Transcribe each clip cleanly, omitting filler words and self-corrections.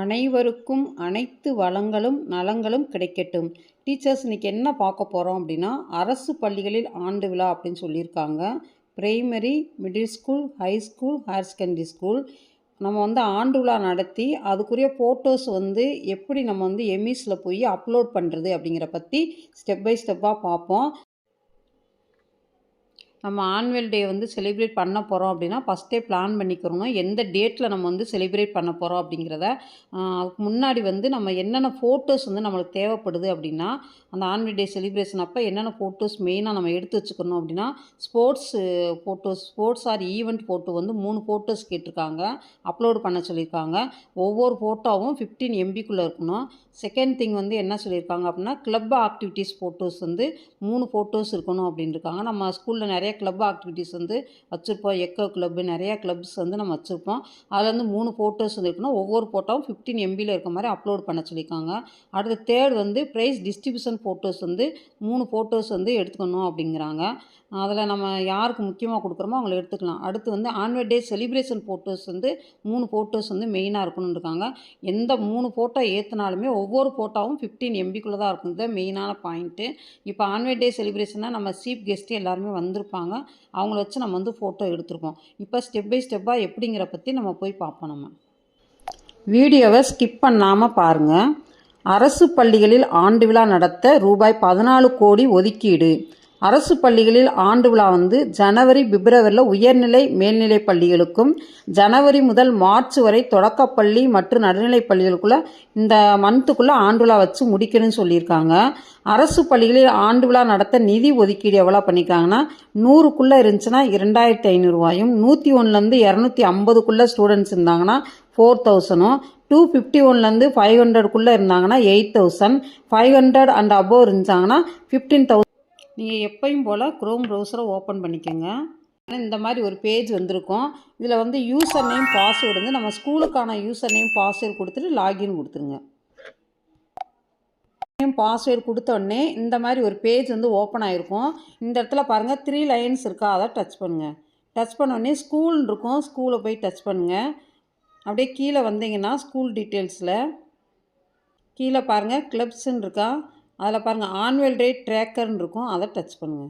அனைவருக்கும் அனைத்து வளங்களும் நலங்களும் கிடைக்கட்டும். டீச்சர்ஸ் இன்னைக்கு என்ன பார்க்க போகிறோம் அப்படின்னா, அரசு பள்ளிகளில் ஆண்டு விழா அப்படின்னு சொல்லியிருக்காங்க. Primary, middle school, high school, higher secondary school நம்ம ஆண்டு விழா நடத்தி அதுக்குரிய ஃபோட்டோஸ் எப்படி நம்ம எம்இஸில் போய் அப்லோட் பண்ணுறது அப்படிங்கிற பற்றி ஸ்டெப் பை ஸ்டெப்பாக பார்ப்போம். நம்ம ஆனுவல் டே செலிப்ரேட் பண்ண போகிறோம் அப்படின்னா ஃபஸ்ட்டே பிளான் பண்ணிக்கிறோங்க. எந்த டேட்டில் நம்ம செலிப்ரேட் பண்ண போகிறோம் அப்படிங்கிறத. அதுக்கு முன்னாடி நம்ம என்னென்ன ஃபோட்டோஸ் நம்மளுக்கு தேவைப்படுது அப்படின்னா, அந்த ஆனுவல் டே செலிப்ரேஷன் அப்போ என்னென்ன ஃபோட்டோஸ் மெயினாக நம்ம எடுத்து வச்சுக்கணும் அப்படின்னா, sports or event photo 3 photos கேட்டிருக்காங்க. அப்லோடு பண்ண சொல்லியிருக்காங்க. ஒவ்வொரு ஃபோட்டோவும் 15 MBக்குள்ளே இருக்கணும். செகண்ட் திங் என்ன சொல்லியிருக்காங்க அப்படின்னா, கிளப் ஆக்டிவிட்டீஸ் ஃபோட்டோஸ் 3 ஃபோட்டோஸ் இருக்கணும் அப்படின்னு இருக்காங்க. நம்ம ஸ்கூலில் நிறைய கிளப் ஆக்டிவிட்டீஸ் வச்சுருப்போம். எக்கோ கிளப்பு நிறையா கிளப்ஸ் நம்ம வச்சுருப்போம். அதில் 3 ஃபோட்டோஸ் இருக்கணும். ஒவ்வொரு ஃபோட்டோவும் 15 MBயில் இருக்க மாதிரி அப்லோட் பண்ண சொல்லியிருக்காங்க. அடுத்து third prize distribution photos 3 photos எடுத்துக்கணும் அப்படிங்கிறாங்க. அதில் நம்ம யாருக்கு முக்கியமாக கொடுக்குறோமோ அவங்கள எடுத்துக்கலாம். அடுத்து annual day celebration photos 3 photos மெயினாக இருக்கணும்னு இருக்காங்க. எந்த 3 ஃபோட்டோ ஏற்றினாலுமே ஒவ்வொரு ஃபோட்டோவும் 15 MBக்குள்ளே தான் இருக்கும். இதுதான் மெயினான பாயிண்ட்டு. இப்போ ஆனுவல் டே செலிப்ரேஷனாக நம்ம சீஃப் கெஸ்ட்டு எல்லாருமே வந்திருப்பாங்க. அவங்கள வச்சு நம்ம ஃபோட்டோ எடுத்துருக்கோம். இப்போ ஸ்டெப் பை ஸ்டெப்பாக எப்படிங்கிற பற்றி நம்ம போய் பார்ப்போம். நம்ம வீடியோவை ஸ்கிப் பண்ணாமல் பாருங்கள். அரசு பள்ளிகளில் ஆண்டு விழா நடத்த ரூபாய் 14 கோடி ஒதுக்கீடு. அரசு பள்ளிகளில் ஆண்டு விழா ஜனவரி, பிப்ரவரியில் உயர்நிலை மேல்நிலை பள்ளிகளுக்கும், ஜனவரி முதல் மார்ச் வரை தொடக்கப்பள்ளி மற்றும் நடுநிலை பள்ளிகளுக்குள்ள இந்த மந்த்துக்குள்ளே ஆண்டு விழா வச்சு முடிக்கணும்னு சொல்லியிருக்காங்க. அரசு பள்ளிகளில் ஆண்டு விழா நடத்த நிதி ஒதுக்கீடு எவ்வளோ பண்ணியிருக்காங்கன்னா, 100க்குள்ளே இருந்துச்சுன்னா 2500 ரூபாயும், 101லேருந்து 250க்குள்ளே ஸ்டூடெண்ட்ஸ் இருந்தாங்கன்னா 4000ம், 251லேருந்து 500க்குள்ளே இருந்தாங்கன்னா 8000, 500 அண்ட் அபோவ் இருந்தாங்கன்னா 15,000. நீங்கள் எப்பயும் போல் குரோம் ப்ரௌசரை ஓப்பன் பண்ணிக்கோங்க. இந்த மாதிரி ஒரு பேஜ் வந்திருக்கும். இதில் யூசர் நேம் பாஸ்வேர்டு நம்ம ஸ்கூலுக்கான யூசர் நேம் பாஸ்வேர்டு கொடுத்துட்டு லாகின் கொடுத்துருங்க. நேம் பாஸ்வேர்டு கொடுத்தோடனே இந்த மாதிரி ஒரு பேஜ் ஓப்பன் ஆகிருக்கும். இந்த இடத்துல பாருங்கள் 3 லைன்ஸ் இருக்கா, அதை டச் பண்ணுங்கள். டச் பண்ணோடனே ஸ்கூல் இருக்கும். ஸ்கூலை போய் டச் பண்ணுங்கள். அப்படியே கீழே வந்தீங்கன்னா ஸ்கூல் டீட்டெயில்ஸில் கீழே பாருங்கள் கிளப்ஸ்ன்னு இருக்கா, அதில் பாருங்கள் ஆனுவல் டே ட்ராக்கர்னு இருக்கும், அதை டச் பண்ணுங்கள்.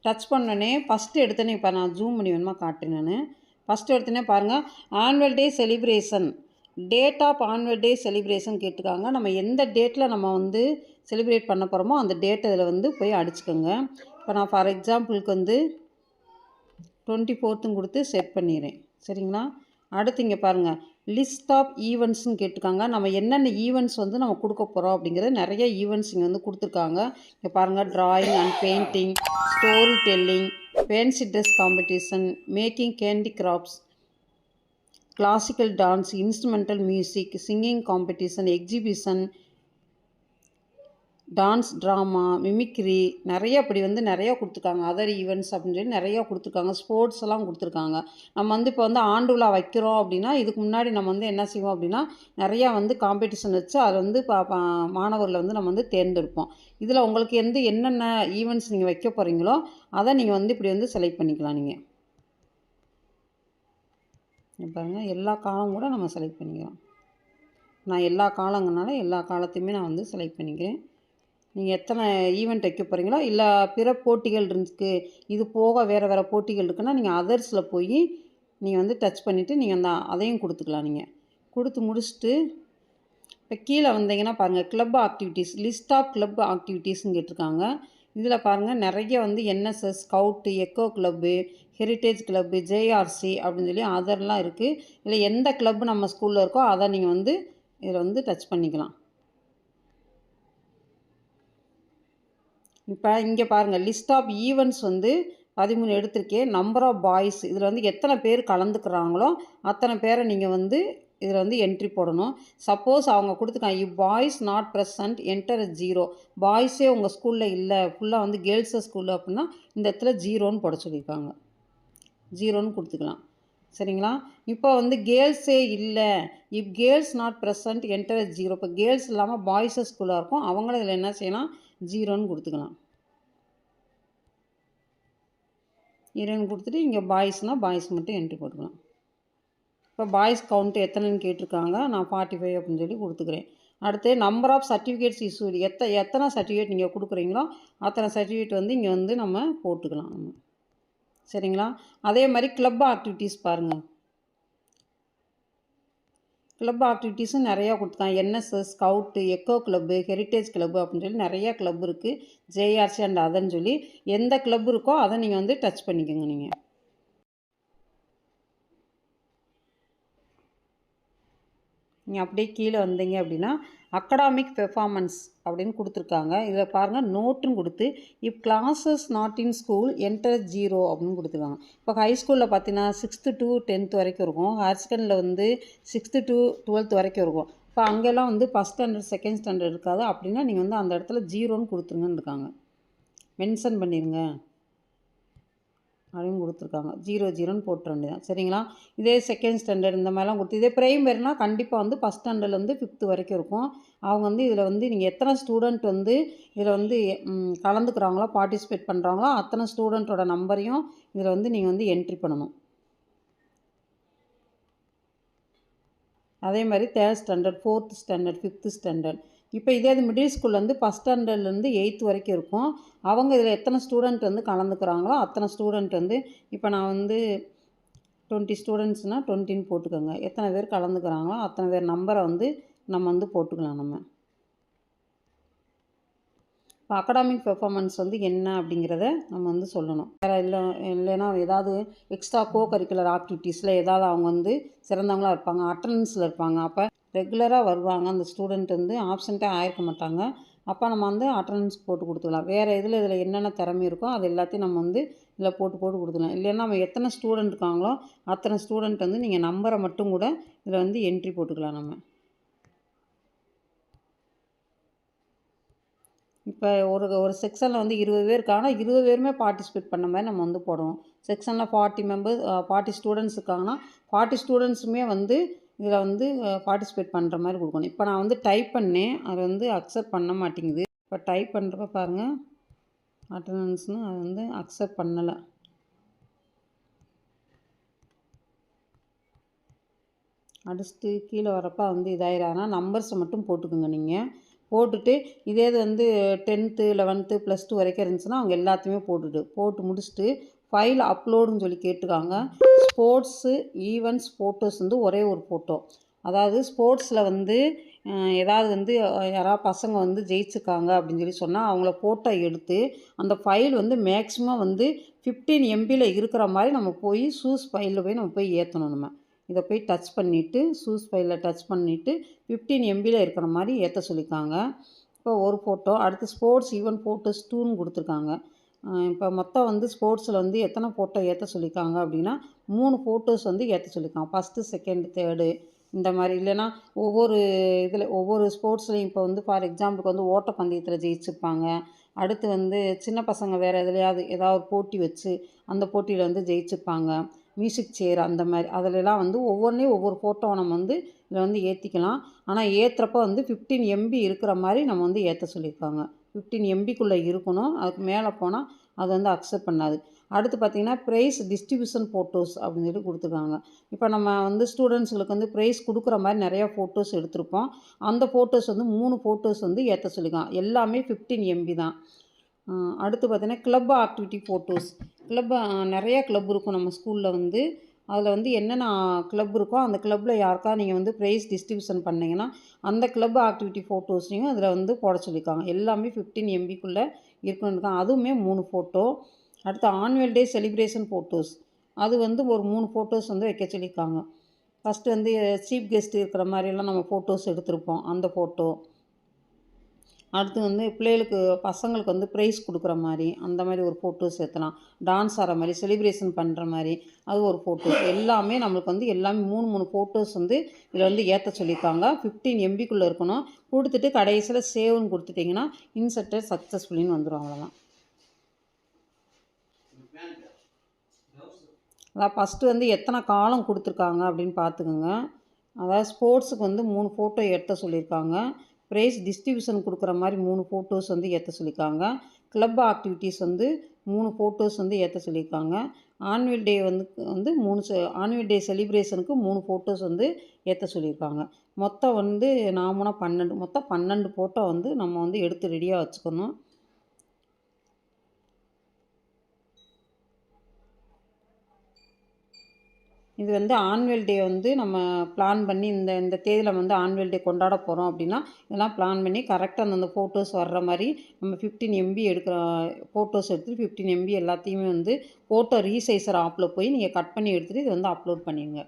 டச் பண்ணோடனே ஃபஸ்ட்டு எடுத்தோன்னே இப்போ நான் ஜூம் பண்ணி வேணுமா காட்டுறேன். நான் ஃபஸ்ட்டு எடுத்தோன்னே பாருங்கள் annual day celebration, date of annual day celebration கேட்டிருக்காங்க. நம்ம எந்த டேட்டில் நம்ம செலிப்ரேட் பண்ண போகிறோமோ அந்த டேட்டை இதில் போய் அடிச்சுக்கோங்க. இப்போ நான் ஃபார் எக்ஸாம்பிளுக்கு 24ன்னு கொடுத்து செட் பண்ணிடுறேன். சரிங்களா? அடுத்து இங்கே பாருங்கள் லிஸ்ட் ஆஃப் ஈவெண்ட்ஸ்னு கேட்டிருக்காங்க. நம்ம என்னென்ன ஈவெண்ட்ஸ் நம்ம கொடுக்க போகிறோம் அப்படிங்கிறது நிறைய ஈவெண்ட்ஸ் இங்கே கொடுத்துருக்காங்க. இங்கே பாருங்கள் drawing and painting, story telling, fancy dress competition, making candy crafts, classical dance, instrumental music, singing competition, exhibition, dance, drama, mimicry, நிறைய அப்படி நிறையா கொடுத்துருக்காங்க. அதர் ஈவெண்ட்ஸ் அப்படின்னு சொல்லி நிறையா கொடுத்துருக்காங்க. ஸ்போர்ட்ஸ் எல்லாம் கொடுத்துருக்காங்க. நம்ம இப்போ ஆண்டு விழா வைக்கிறோம் அப்படின்னா இதுக்கு முன்னாடி நம்ம என்ன செய்வோம் அப்படின்னா நிறையா காம்படிஷன் வச்சு அதில் மாணவர்களை நம்ம தேர்ந்தெடுப்போம். இதில் உங்களுக்கு என்னென்ன ஈவெண்ட்ஸ் நீங்கள் வைக்க போகிறீங்களோ அதை நீங்கள் இப்படி செலக்ட் பண்ணிக்கலாம். நீங்கள் பாருங்கள் எல்லா காலம் கூட நம்ம செலக்ட் பண்ணிக்கலாம். நான் எல்லா காலங்கனால எல்லா காலத்தையுமே நான் செலக்ட் பண்ணிக்கிறேன். நீங்கள் எத்தனை ஈவெண்ட் வைக்க போகிறீங்களோ, இல்லை பிற போட்டிகள் இருக்குது, இது போக வேறு போட்டிகள் இருக்குன்னா நீங்கள் அதர்ஸில் போய் நீங்கள் டச் பண்ணிவிட்டு நீங்கள் அதையும் கொடுத்துக்கலாம். நீங்கள் கொடுத்து முடிச்சுட்டு இப்போ கீழே வந்தீங்கன்னா பாருங்கள் club activities, list of club ஆக்டிவிட்டீஸ்ன்னு கேட்டிருக்காங்க. இதில் பாருங்கள் நிறைய NSS, scout, eco club, heritage club, JRC அப்படின்னு சொல்லி அதர்லாம் இருக்குது. இல்லை எந்த கிளப்பு நம்ம ஸ்கூலில் இருக்கோ அதை நீங்கள் இதில் டச் பண்ணிக்கலாம். இப்போ இங்கே பாருங்கள் லிஸ்ட் ஆஃப் ஈவெண்ட்ஸ் 13 எடுத்திருக்கேன். நம்பர் ஆஃப் பாய்ஸ், இதில் எத்தனை பேர் கலந்துக்கிறாங்களோ அத்தனை பேரை நீங்கள் இதில் என்ட்ரி போடணும். சப்போஸ் அவங்க கொடுத்துருக்காங்க if boys not present enter 0, பாய்ஸே உங்கள் ஸ்கூலில் இல்லை, ஃபுல்லாக கேர்ள்ஸு ஸ்கூலு அப்படின்னா இந்த இடத்துல 0ன்னு போட சொல்லியிருக்காங்க. 0ன்னு கொடுத்துக்கலாம். சரிங்களா? இப்போ கேர்ள்ஸே இல்லை, if girls not present enter 0, இப்போ கேர்ள்ஸ் இல்லாமல் பாய்ஸு ஸ்கூலாக இருக்கும், அவங்களும் இதில் என்ன செய்யலாம் 0ன்னு கொடுத்துக்கலாம். 0ன்னு கொடுத்துட்டு இங்கே பாய்ஸ்னால் பாய்ஸ் மட்டும் என்ட்ரி போட்டுக்கலாம். இப்போ பாய்ஸ் கவுண்ட்டு எத்தனைன்னு கேட்டிருக்காங்க, நான் 45 அப்படின்னு சொல்லி கொடுத்துக்கிறேன். அடுத்து நம்பர் ஆஃப் சர்டிஃபிகேட்ஸ் இஷ்யூடு, எத்தனை சர்டிஃபிகேட் நீங்கள் கொடுக்குறீங்களோ அத்தனை சர்டிஃபிகேட் வந்து இங்கே வந்து நம்ம போட்டுக்கலாம் நம்ம. சரிங்களா? அதே மாதிரி கிளப் ஆக்டிவிட்டீஸ் பாருங்கள். கிளப் ஆக்டிவிட்டீஸும் நிறையா கொடுத்துருக்காங்க. NSS, scout, eco club, heritage club அப்படின்னு சொல்லி நிறையா கிளப் இருக்குது. ஜேஆர்சி அண்ட் அதர்ன்னு சொல்லி எந்த கிளப் இருக்கோ அதை நீங்கள் வந்து டச் பண்ணிக்கோங்க. நீங்கள் அப்படியே கீழே வந்தீங்க அப்படின்னா அகடாமிக் பெர்ஃபார்மன்ஸ் அப்படின்னு கொடுத்துருக்காங்க. இதில் பாருங்கள் நோட்டுன்னு கொடுத்து இப் classes not in school enter 0 அப்படின்னு கொடுத்துருக்காங்க. இப்போ ஹை ஸ்கூலில் பார்த்தீங்கன்னா 6th to 10th வரைக்கும் இருக்கும். ஹையர் செகண்டரியில் வந்து 6th to 12th வரைக்கும் இருக்கும். இப்போ அங்கெல்லாம் வந்து ஃபஸ்ட் ஸ்டாண்டர்ட் செகண்ட் ஸ்டாண்டர்ட் இருக்காது. அப்படின்னா நீங்கள் வந்து அந்த இடத்துல 0ன்னு கொடுத்துருங்கன்னு இருக்காங்க. மென்ஷன் பண்ணிடுங்க அப்படின்னு கொடுத்துருக்காங்க. 0 போட்டுற வேண்டியதான். சரிங்களா? இதே செகண்ட் ஸ்டாண்டர்ட் இந்த மாதிரிலாம் கொடுத்து, இதே ப்ரைமரினா கண்டிப்பாக வந்து ஃபஸ்ட் ஸ்டாண்டர்ட்லேருந்து 5th வரைக்கும் இருக்கும். அவங்க வந்து இதில் வந்து நீங்கள் எத்தனை ஸ்டூடெண்ட் வந்து இதில் வந்து கலந்துக்கிறாங்களோ, பார்ட்டிசிபேட் பண்ணுறாங்களோ அத்தனை ஸ்டூடெண்ட்டோட நம்பரையும் இதில் வந்து நீங்கள் வந்து என்ட்ரி பண்ணணும். அதே மாதிரி 3rd standard, 4th standard, 5th standard. இப்போ இதே இது மிடில் ஸ்கூலில் வந்து ஃபஸ்ட் ஸ்டாண்டர்ட்லேருந்து 8th வரைக்கும் இருக்கும். அவங்க இதில் எத்தனை ஸ்டூடெண்ட் வந்து கலந்துக்கிறாங்களோ அத்தனை ஸ்டூடெண்ட் வந்து, இப்போ நான் வந்து 20 ஸ்டூடெண்ட்ஸ்னால் 20ன்னு போட்டுக்கோங்க. எத்தனை பேர் கலந்துக்கிறாங்களோ அத்தனை பேர் நம்பரை வந்து நம்ம வந்து போட்டுக்கலாம் நம்ம. இப்போ அகடாமிக் பெர்ஃபார்மன்ஸ் வந்து என்ன அப்படிங்கிறத நம்ம வந்து சொல்லணும். வேறு இல்லைன்னா ஏதாவது எக்ஸ்ட்ரா கரிக்குலர் ஆக்டிவிட்டீஸில் ஏதாவது அவங்க வந்து சிறந்தவங்களாக இருப்பாங்க, அட்டண்டன்ஸில் இருப்பாங்க. அப்போ ரெகுலராக வருவாங்க, அந்த ஸ்டூடெண்ட் வந்து ஆப்சண்ட்டாக ஆகிருக்க மாட்டாங்க. அப்போ நம்ம வந்து அட்டண்டன்ஸ் போட்டு கொடுத்துக்கலாம். வேறு இதில் என்னென்ன திறமை இருக்கோ அது எல்லாத்தையும் நம்ம வந்து இதில் போட்டு கொடுத்துக்கலாம். இல்லைன்னா நம்ம எத்தனை ஸ்டூடெண்ட் இருக்காங்களோ அத்தனை ஸ்டூடெண்ட் வந்து நீங்கள் நம்பரை மட்டும் கூட இதில் வந்து என்ட்ரி போட்டுக்கலாம் நம்ம. இப்போ ஒரு செக்ஷனில் வந்து 20 பேர் இருக்காங்கன்னா 20 பேருமே பார்ட்டிசிபேட் பண்ண மாதிரி நம்ம வந்து போடுவோம். செக்ஷனில் 40 ஸ்டூடெண்ட்ஸ் இருக்காங்கன்னா 40 ஸ்டூடெண்ட்ஸுமே வந்து இதில் வந்து பார்ட்டிசிபேட் பண்ணுற மாதிரி கொடுக்கணும். இப்போ நான் வந்து டைப் பண்ணேன், அது வந்து அக்செப்ட் பண்ண மாட்டேங்குது. இப்போ டைப் பண்ணுறப்ப பாருங்கள் அட்டண்டன்ஸ்னு அது வந்து அக்செப்ட் பண்ணலை. அடுத்து கீழே வரப்போ வந்து இதாயிரும். ஆனால் நம்பர்ஸை மட்டும் போட்டுக்குங்க. நீங்கள் போட்டுட்டு இதே இது வந்து 10th 11th +2 வரைக்கும் இருந்துச்சுன்னா அவங்க எல்லாத்தையுமே போட்டு முடிச்சுட்டு ஃபைல் அப்லோடுன்னு சொல்லி கேட்டுருக்காங்க. ஸ்போர்ட்ஸு ஈவெண்ட்ஸ் ஃபோட்டோஸ் வந்து ஒரே ஒரு ஃபோட்டோ. அதாவது ஸ்போர்ட்ஸில் வந்து ஏதாவது வந்து யாராவது பசங்க வந்து ஜெயிச்சிருக்காங்க அப்படின்னு சொல்லி சொன்னால் அவங்கள ஃபோட்டோ எடுத்து அந்த ஃபைல் வந்து மேக்ஸிமம் வந்து 15 MBயில் இருக்கிற மாதிரி நம்ம போய் சூஸ் ஃபைலில் போய் நம்ம போய் ஏற்றணும். நம்ம இதை போய் டச் பண்ணிவிட்டு சூஸ் ஃபைலில் டச் பண்ணிவிட்டு 15 MBயில் இருக்கிற மாதிரி ஏற்ற சொல்லியிருக்காங்க. இப்போ ஒரு ஃபோட்டோ. அடுத்து ஸ்போர்ட்ஸ் ஈவெண்ட் ஃபோட்டோஸ் 2ன்னு கொடுத்துருக்காங்க. இப்போ மொத்தம் வந்து ஸ்போர்ட்ஸில் வந்து எத்தனை ஃபோட்டோ ஏற்ற சொல்லியிருக்காங்க அப்படின்னா 3 ஃபோட்டோஸ் வந்து ஏற்ற சொல்லியிருக்காங்க. 1st 2nd 3rd இந்த மாதிரி. இல்லைன்னா ஒவ்வொரு ஸ்போர்ட்ஸ்லையும் இப்போ வந்து ஃபார் எக்ஸாம்பிளுக்கு வந்து ஓட்டப்பந்தயத்தில் ஜெயிச்சிருப்பாங்க. அடுத்து வந்து சின்ன பசங்க வேறு எதுலையாவது ஏதாவது போட்டி வச்சு அந்த போட்டியில் வந்து ஜெயிச்சிருப்பாங்க. மியூசிக் சேர் அந்த மாதிரி அதிலெல்லாம் வந்து ஒவ்வொன்றையும் ஒவ்வொரு ஃபோட்டோவை நம்ம வந்து இதில் வந்து ஏற்றிக்கலாம். ஆனால் ஏற்றுறப்ப வந்து 15 MB இருக்கிற மாதிரி நம்ம வந்து ஏற்ற சொல்லியிருக்காங்க. 15 MBக்குள்ளே இருக்கணும். அதுக்கு மேலே போனால் அது வந்து அக்செப்ட் பண்ணாது. அடுத்து பார்த்திங்கன்னா ப்ரைஸ் டிஸ்ட்ரிபியூஷன் ஃபோட்டோஸ் அப்படின்னு சொல்லி கொடுத்துருக்காங்க. இப்போ நம்ம வந்து ஸ்டூடெண்ட்ஸுங்களுக்கு வந்து ப்ரைஸ் கொடுக்குற மாதிரி நிறையா ஃபோட்டோஸ் எடுத்திருப்போம். அந்த ஃபோட்டோஸ் வந்து 3 ஃபோட்டோஸ் வந்து ஏற்ற சொல்லியிருக்காங்க. எல்லாமே 15 MB தான். அடுத்து பார்த்திங்கன்னா கிளப் ஆக்டிவிட்டி ஃபோட்டோஸ். நிறையா கிளப் இருக்கும் நம்ம ஸ்கூலில் வந்து. அதில் வந்து என்னென்ன கிளப் இருக்கோ அந்த கிளப்பில் யாருக்கா நீங்கள் வந்து ப்ரைஸ் டிஸ்ட்ரிபியூஷன் பண்ணிங்கன்னா அந்த கிளப் ஆக்டிவிட்டி ஃபோட்டோஸையும் அதில் வந்து போட சொல்லியிருக்காங்க. எல்லாமே 15 MBக்குள்ளே இருக்கணும். அதுவுமே 3 ஃபோட்டோ. அடுத்து ஆனுவல் டே செலிப்ரேஷன் ஃபோட்டோஸ், அது வந்து ஒரு 3 ஃபோட்டோஸ் வந்து வைக்க சொல்லியிருக்காங்க. ஃபஸ்ட்டு வந்து சீஃப் கெஸ்ட் இருக்கிற மாதிரியெல்லாம் நம்ம ஃபோட்டோஸ் எடுத்திருப்போம், அந்த ஃபோட்டோ. அடுத்து வந்து பசங்களுக்கு வந்து ப்ரைஸ் கொடுக்குற மாதிரி அந்த மாதிரி ஒரு ஃபோட்டோஸ் ஏற்றலாம். டான்ஸ் ஆடுற மாதிரி செலிப்ரேஷன் பண்ணுற மாதிரி அது ஒரு ஃபோட்டோஸ். எல்லாமே நம்மளுக்கு வந்து எல்லாமே 3 ஃபோட்டோஸ் வந்து இதில் வந்து ஏற்ற சொல்லியிருக்காங்க. 15 MBக்குள்ளே இருக்கணும். கொடுத்துட்டு கடைசியில் சேவ்னு கொடுத்துட்டிங்கன்னா இன்சர்ட்டட் சக்ஸஸ்ஃபுல்லின்னு வந்துடும். அவ்வளோதான். அதான் ஃபஸ்ட்டு வந்து எத்தனை காலம் கொடுத்துருக்காங்க அப்படின்னு பார்த்துக்கோங்க. அதாவது ஸ்போர்ட்ஸுக்கு வந்து 3 ஃபோட்டோ ஏற்ற சொல்லியிருக்காங்க. ப்ரைஸ் டிஸ்ட்ரிபியூஷன் கொடுக்குற மாதிரி 3 ஃபோட்டோஸ் வந்து ஏற்ற சொல்லியிருக்காங்க. கிளப் ஆக்டிவிட்டீஸ் வந்து 3 ஃபோட்டோஸ் வந்து ஏற்ற சொல்லியிருக்காங்க. ஆனுவல் டே வந்து ஆனுவல் டே செலிப்ரேஷனுக்கு 3 ஃபோட்டோஸ் வந்து ஏற்ற சொல்லியிருக்காங்க. மொத்தம் வந்து நாமனா 12 ஃபோட்டோ வந்து நம்ம வந்து எடுத்து ரெடியாக வச்சுக்கணும். இது வந்து ஆனுவல் டே வந்து நம்ம பிளான் பண்ணி இந்த தேதியில் வந்து ஆனுவல் டே கொண்டாட போகிறோம் அப்படின்னா இதெல்லாம் பிளான் பண்ணி கரெக்டாக அந்தந்த ஃபோட்டோஸ் வர்ற மாதிரி நம்ம 15 MB எடுக்கிற ஃபோட்டோஸ் எடுத்துகிட்டு 15 MB எல்லாத்தையுமே வந்து ஃபோட்டோ ரீசைசர் ஆப்பில் போய் நீங்கள் கட் பண்ணி எடுத்துகிட்டு இது வந்து அப்லோட் பண்ணிடுங்க.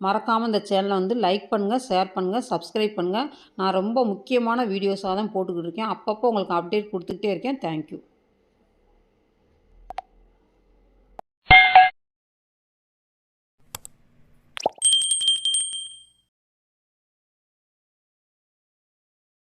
மறக்காமல் இந்த சேனலை வந்து லைக் பண்ணுங்கள், ஷேர் பண்ணுங்கள், சப்ஸ்கிரைப் பண்ணுங்கள். நான் ரொம்ப முக்கியமான வீடியோஸாக தான் போட்டுக்கிட்டு இருக்கேன். அப்பப்போ உங்களுக்கு அப்டேட் கொடுத்துக்கிட்டே இருக்கேன். தேங்க்யூ.